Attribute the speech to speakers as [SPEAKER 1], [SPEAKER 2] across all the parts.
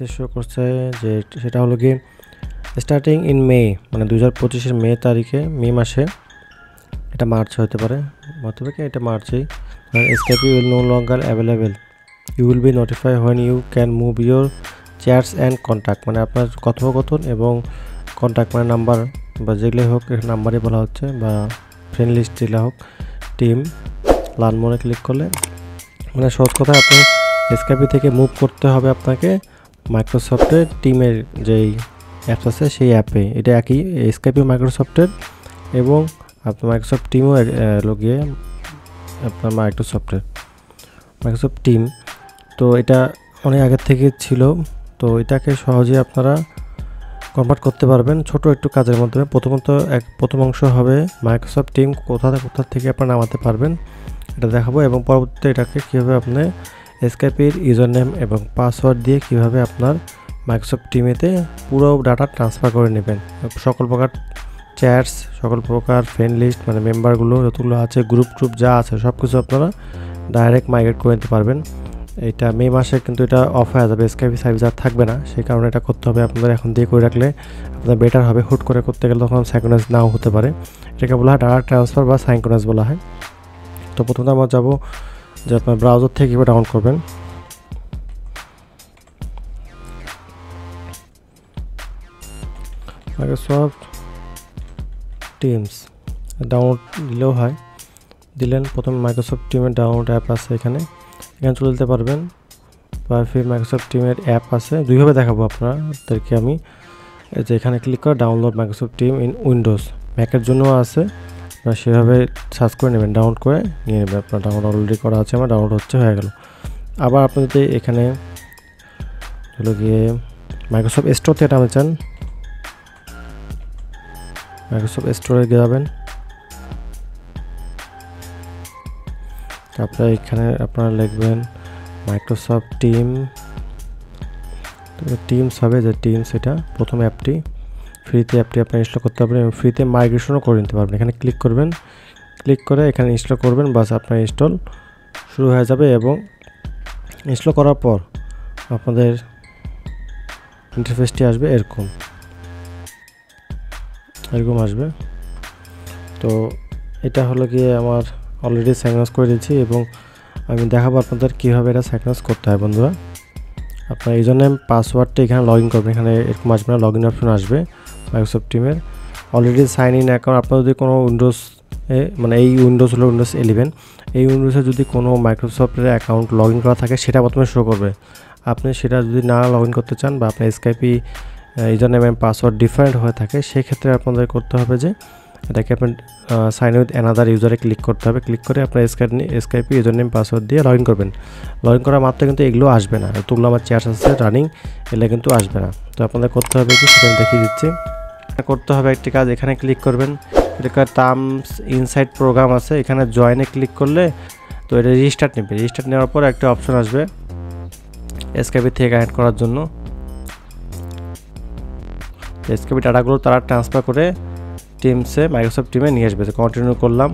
[SPEAKER 1] এখানে শো করছে যে সেটা হলো কি স্টার্টিং ইন মে, মানে 2025-এর মে মাসে, এটা মার্চ হতে পারে কি এটা মার্চেই। Skype will no longer available, you will be notify when you can move your chats and contact, মানে আপনার কথোপকথন এবং কন্ট্যাক্ট মানে নাম্বার বা যেগুলোই হোক, নাম্বারই বলা হচ্ছে, বা ফ্রেন্ড লিস্ট যেগুলো হোক, টিম লার্ন মোরে ক্লিক করলে, মানে সহজ কথা আপনি এসকেপি থেকে মুভ করতে হবে আপনাকে মাইক্রোসফটের টিমের যেই অ্যাপস আছে সেই অ্যাপে। এটা একই এসকেপি মাইক্রোসফটের, এবং আপনার মাইক্রোসফট টিমও লগিয়ে আপনার মাইক্রোসফট টিম। তো এটা অনেক আগের থেকে ছিল, তো এটাকে সহজে আপনারা কনভার্ট করতে পারবেন ছোট একটু কাজের মাধ্যমে। প্রথম অংশ হবে মাইক্রোসফট টিম কোথা থেকে আপনারা নামাতে পারবেন এটা দেখাবো, এবং পরবর্তীতে এটাকে কীভাবে আপনি এসকেপির ইউজার নেম এবং পাসওয়ার্ড দিয়ে কীভাবে আপনার মাইক্রোসফট টিমেতে পুরো ডাটা ট্রান্সফার করে নেবেন। সকল প্রকার চ্যাটস, সকল প্রকার ফ্রেন্ড লিস্ট, মানে মেম্বারগুলো যতগুলো আছে, গ্রুপ যা আছে সব কিছু আপনারা ডাইরেক্ট মাইগ্রেট করে নিতে পারবেন। এটা মে মাসে কিন্তু এটা অফ হয়ে যাবে, এসকেপি সার্ভিস আর থাকবে না, সেই কারণে এটা করতে হবে আপনাদের এখন দিয়ে করে রাখলে আপনার বেটার হবে। হুট করে করতে গেলে তখন সাইক্রোনাইজ নাও হতে পারে, এটাকে বলা হয় ডাটা ট্রান্সফার বা সাইক্রোনাইজ বলা হয়। তো প্রথমে আমরা যাবো যে আপনার ব্রাউজার থেকে কীভাবে ডাউনলোড করবেন। মাইক্রোসফট টিমস ডাউনলোড দিলেও হয়, দিলেন প্রথমে মাইক্রোসফট টিমের ডাউনলোড অ্যাপ আছে, এখানে চলে যেতে পারবেন, বা ফির মাইক্রোসফট টিমের অ্যাপ আছে, দুইভাবে দেখাবো আপনাদেরকে আমি। যে এখানে ক্লিক করে download Microsoft team in Windows, ম্যাকের জন্য আছে, আপনারা সেভাবে সার্চ করে নেবেন, ডাউনলোড করে নিয়ে নেবেন। আপনার ডাউনলোড অলরেডি করা আছে, আমার ডাউনলোড হয়ে গেল। আবার আপনি যদি এখানে হলো গিয়ে মাইক্রোসফট স্টোর থেকে টানতে চান, মাইক্রোসফট স্টোরে যাবেন, তারপরে এখানে আপনারা লিখবেন মাইক্রোসফট টিমস হবে, যে টিমস এটা প্রথম অ্যাপটি, ফ্রিতে অ্যাপটি আপনি ইনস্টল করতে পারবেন এবং ফ্রিতে মাইগ্রেশনও করে নিতে পারবেন। এখানে ক্লিক করবেন, ক্লিক করে এখানে ইনস্টল করবেন, বাস আপনার ইনস্টল শুরু হয়ে যাবে। এবং ইনস্টল করার পর আপনাদের ইন্টারফেসটি আসবে এরকম আসবে। তো এটা হলো গিয়ে আমার অলরেডি সাইনআপ করে দিয়েছি, এবং আমি দেখাবো আপনাদের কীভাবে এটা সাইনআপ করতে হয়। বন্ধুরা, আপনার ইউজার নেম পাসওয়ার্ডটা এখানে লগ ইন করবেন, এখানে এরকম আসবে না, লগ ইন অপশন আসবে মাইক্রোসফট টিমের। অলরেডি সাইন ইন অ্যাকাউন্ট আপনার যদি কোনো উইন্ডোজে, মানে এই উইন্ডোজ হলো উইন্ডোজ 11, এই উইন্ডোজে যদি কোনো মাইক্রোসফটের অ্যাকাউন্ট লগ ইন করা থাকে সেটা প্রথমে শো করবে। আপনি সেটা যদি না লগ ইন করতে চান, বা আপনার এসকেপি ইউজার নেম এবং পাসওয়ার্ড ডিফারেন্ট হয়ে থাকে, সেক্ষেত্রে আপনাদের করতে হবে যে এটাকে আপনার সাইন উইথ অ্যানাদার ইউজারে ক্লিক করতে হবে। ক্লিক করে আপনার এসকেপি ইউজার নেম পাসওয়ার্ড দিয়ে লগ ইন করবেন। লগ ইন করার মাত্র কিন্তু এগুলো আসবে না, এতগুলো আমার চ্যাটস আছে রানিং, এগুলো কিন্তু আসবে না। তো আপনাদের করতে হবে কি, সেটা দেখিয়ে দিচ্ছি। করতে হবে একটি কাজ, এখানে ক্লিক করবেন, এটা টার্মস ইনসাইড প্রোগ্রাম আছে, এখানে জয়েনে ক্লিক করলে তো এটা রিস্টার্ট নেবে। রিস্টার্ট নেওয়ার পর একটা অপশন আসবে এসকেপি থেকে কানেক্ট করার জন্য। এসকেপি ডাটাগুলো তারা ট্রান্সফার করে টিমসে, মাইক্রোসফট টিমে নিয়ে আসবে। কন্টিনিউ করলাম,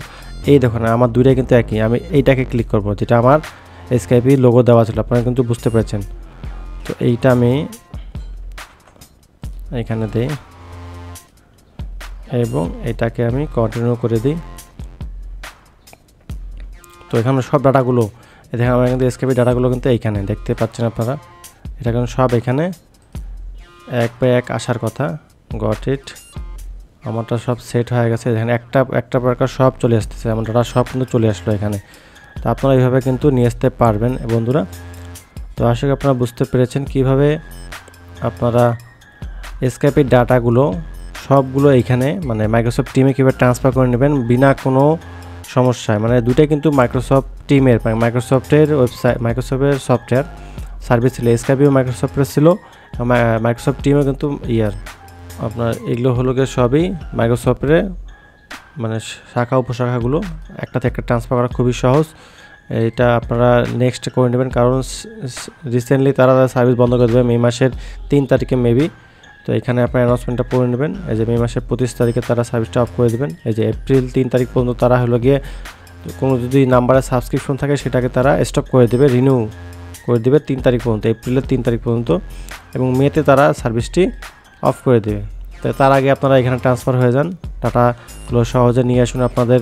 [SPEAKER 1] এই দেখুন আমার দুইটাই কিন্তু একই। আমি এইটাকে ক্লিক করব, যেটা আমার এসকেপি লোগো দেওয়া ছিল, আপনারা কিন্তু বুঝতে পেরেছেন। তো এইটা আমি এখানে দিই এবং এটাকে আমি কন্টিনিউ করে দিই। তো এখানে সব ডাটাগুলো দেখেন, আমার কিন্তু এসকেপি ডাটাগুলো কিন্তু এইখানে দেখতে পাচ্ছেন আপনারা, এটা কিন্তু সব এখানে এক বাই এক আসার কথা। গট ইট, আমারটা সব সেট হয়ে গেছে, এখানে একটা প্রকার সব চলে আসতেছে, আমার ডাটা সব কিন্তু চলে আসলো এখানে। তো আপনারা এইভাবে কিন্তু নিয়ে আসতে পারবেন বন্ধুরা। তো আশা করি আপনারা বুঝতে পেরেছেন কীভাবে আপনারা এসকেপির ডাটাগুলো সবগুলো এইখানে, মানে মাইক্রোসফট টিমে কীভাবে ট্রান্সফার করে নেবেন বিনা কোনো সমস্যায়। মানে দুটাই কিন্তু মাইক্রোসফট টিমের, মাইক্রোসফটের ওয়েবসাইট, মাইক্রোসফটের সফটওয়্যার সার্ভিস ছিল, এসকেপিও মাইক্রোসফটের ছিল, মাইক্রোসফট টিমও কিন্তু আপনার এগুলো হলো গিয়ে সবই মাইক্রোসফটের, মানে শাখা উপশাখাগুলো একটা থেকে একটা ট্রান্সফার করা খুবই সহজ। এটা আপনারা নেক্সট করে নেবেন, কারণ রিসেন্টলি তারা সার্ভিস বন্ধ করে দেবে মে মাসের 3 তারিখে মেবি। তো এখানে আপনার অ্যানাউন্সমেন্টটা পড়ে নেবেন, এই যে মে মাসের 25 তারিখে তারা সার্ভিসটা অফ করে দেবেন। এই যে এপ্রিল 3 তারিখ পর্যন্ত তারা হলো গিয়ে কোনো যদি নাম্বারে সাবস্ক্রিপশন থাকে সেটাকে তারা স্টপ করে দেবে, রিনিউ করে দেবে 3 তারিখ পর্যন্ত, এপ্রিলের 3 তারিখ পর্যন্ত। এবং মেতে তারা সার্ভিসটি অফ করে দেবে। তার আগে আপনারা এখানে ট্রান্সফার হয়ে যান, ডাটাগুলো সহজে নিয়ে আসুন আপনাদের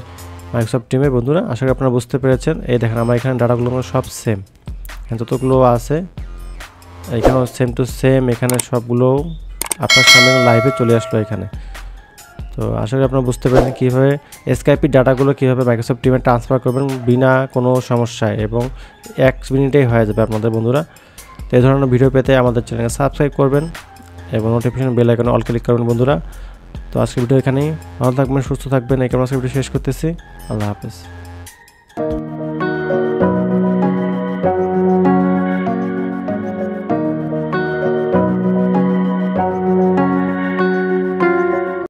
[SPEAKER 1] মাইক্রোসফট টিমে। বন্ধুরা আশা করি আপনারা বুঝতে পেরেছেন। এই দেখেন আমার এখানে ডাটাগুলো সব সেম, এখানে যতগুলো আছে এখানেও সেম টু সেম, এখানে সবগুলো আপনার সামনে লাইভে চলে আসলো এখানে। তো আশা করি আপনারা বুঝতে পেরেছেন কীভাবে স্কাইপের ডাটাগুলো কীভাবে মাইক্রোসফট টিমে ট্রান্সফার করবেন বিনা কোনো সমস্যায়, এবং 1 মিনিটেই হয়ে যাবে আপনাদের। বন্ধুরা তো এই ধরনের ভিডিও পেতে আমাদের চ্যানেলকে সাবস্ক্রাইব করবেন এবং নোটিফিকেশন বেল আইকনে অল ক্লিক করবেন। বন্ধুরা তো আজকের ভিডিও এখানেই, ভালো থাকবেন, সুস্থ থাকবেন, এই কারণে আজকের ভিডিও শেষ করতেছি। আল্লাহ হাফেজ।